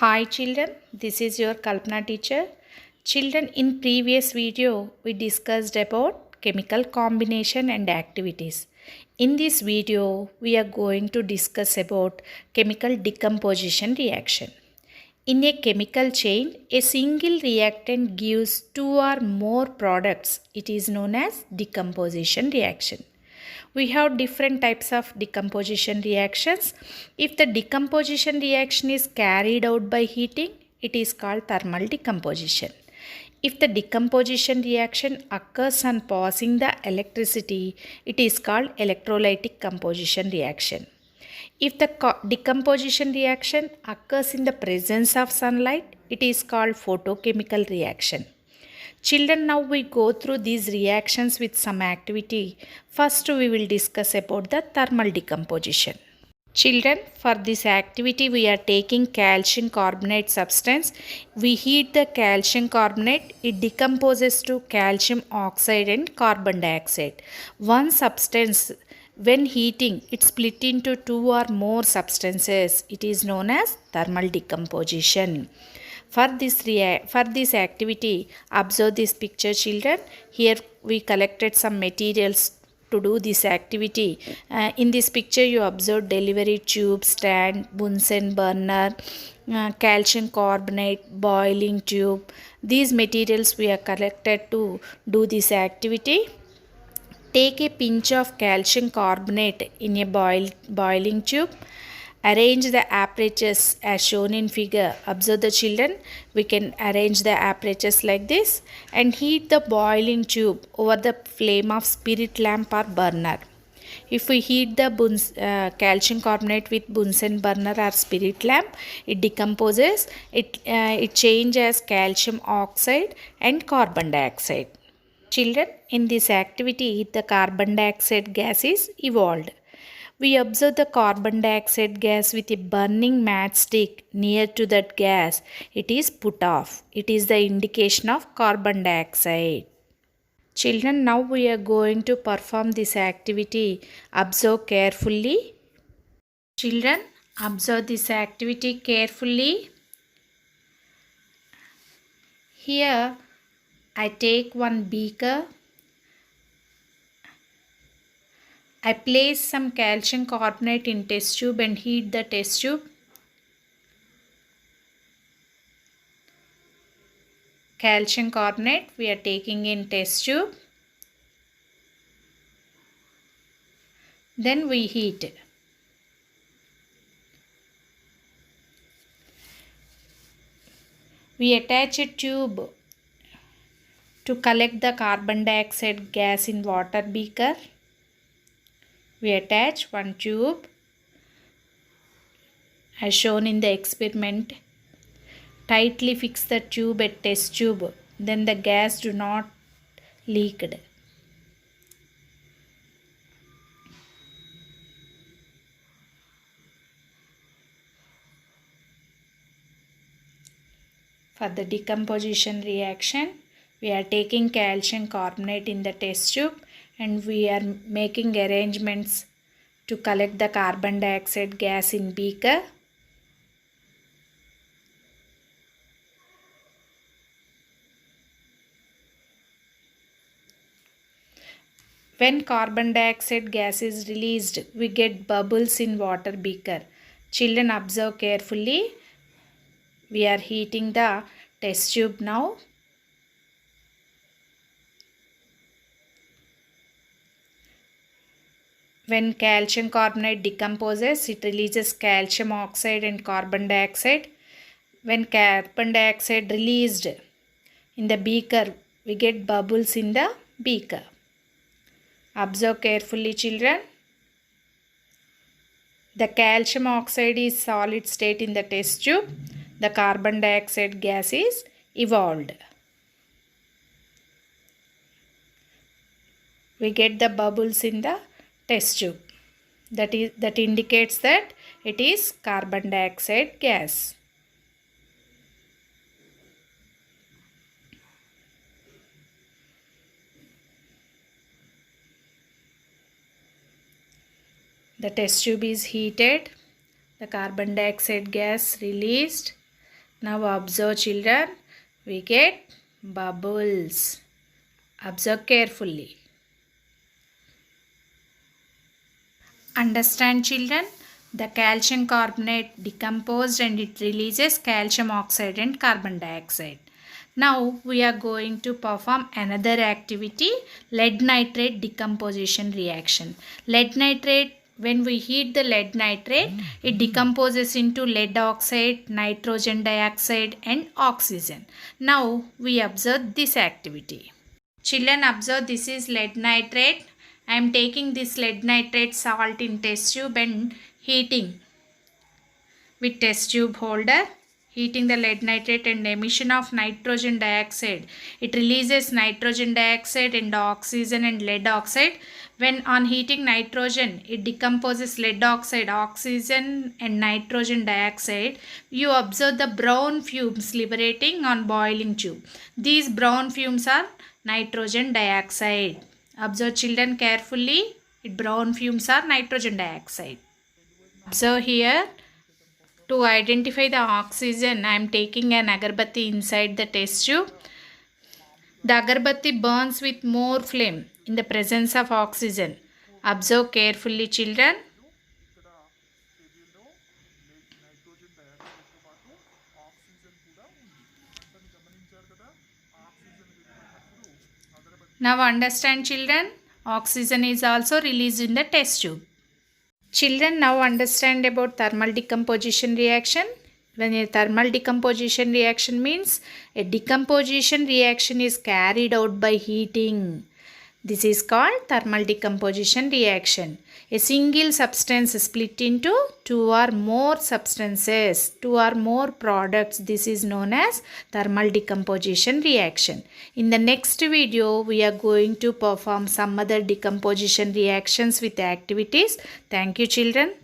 Hi children, this is your Kalpana teacher. Children, in previous video we discussed about chemical combination and activities. In this video we are going to discuss about chemical decomposition reaction. In a chemical chain, a single reactant gives two or more products. It is known as decomposition reaction. We have different types of decomposition reactions. If the decomposition reaction is carried out by heating, it is called thermal decomposition. If the decomposition reaction occurs on passing the electricity, it is called electrolytic composition reaction. If the decomposition reaction occurs in the presence of sunlight, it is called photochemical reaction. Children, now we go through these reactions with some activity. First, we will discuss about the thermal decomposition. Children, for this activity, we are taking calcium carbonate substance. We heat the calcium carbonate. It decomposes to calcium oxide and carbon dioxide. One substance, when heating, it split into two or more substances. It is known as thermal decomposition. For this activity, observe this picture children. Here we collected some materials to do this activity. In this picture you observe delivery tube, stand, Bunsen burner, calcium carbonate, boiling tube. These materials we are collected to do this activity. Take a pinch of calcium carbonate in a boiling tube. Arrange the apparatus as shown in figure. Observe the children. We can arrange the apparatus like this and heat the boiling tube over the flame of spirit lamp or burner. If we heat the calcium carbonate with Bunsen burner or spirit lamp, it decomposes. It changes calcium oxide and carbon dioxide. Children, in this activity, the carbon dioxide gas is evolved. We observe the carbon dioxide gas with a burning matchstick near to that gas. It is put off. It is the indication of carbon dioxide. Children, now we are going to perform this activity. Observe carefully. Children, observe this activity carefully. Here, I take one beaker. I place some calcium carbonate in test tube and heat the test tube. Calcium carbonate we are taking in test tube. Then we heat. We attach a tube to collect the carbon dioxide gas in water beaker. We attach one tube as shown in the experiment. Tightly fix the tube at test tube, then the gas do not leaked. For the decomposition reaction, we are taking calcium carbonate in the test tube and we are making arrangements to collect the carbon dioxide gas in beaker. When carbon dioxide gas is released, we get bubbles in water beaker. Children, observe carefully. We are heating the test tube now. When calcium carbonate decomposes, it releases calcium oxide and carbon dioxide. When carbon dioxide released in the beaker, we get bubbles in the beaker. Observe carefully children. The calcium oxide is solid state in the test tube. The carbon dioxide gas is evolved. We get the bubbles in the test tube. That indicates that it is carbon dioxide gas. The test tube is heated. The carbon dioxide gas released. Now observe children, we get bubbles. Observe carefully. Understand children, the calcium carbonate decomposed and it releases calcium oxide and carbon dioxide. Now we are going to perform another activity, lead nitrate decomposition reaction. Lead nitrate, when we heat the lead nitrate, it decomposes into lead oxide, nitrogen dioxide and oxygen. Now we observe this activity. Children, observe, this is lead nitrate. I am taking this lead nitrate salt in test tube and heating with test tube holder. Heating the lead nitrate and emission of nitrogen dioxide. It releases nitrogen dioxide and oxygen and lead oxide. When on heating nitrogen, it decomposes lead oxide, oxygen and nitrogen dioxide. You observe the brown fumes liberating on boiling tube. These brown fumes are nitrogen dioxide. Observe children carefully. Brown fumes are nitrogen dioxide. Observe here. To identify the oxygen, I am taking an agarbatti inside the test tube. The agarbatti burns with more flame in the presence of oxygen. Observe carefully children. Now understand children, oxygen is also released in the test tube. Children, now understand about thermal decomposition reaction. When a thermal decomposition reaction means a decomposition reaction is carried out by heating. This is called thermal decomposition reaction. A single substance is split into two or more substances, two or more products. This is known as thermal decomposition reaction. In the next video, we are going to perform some other decomposition reactions with activities. Thank you, children.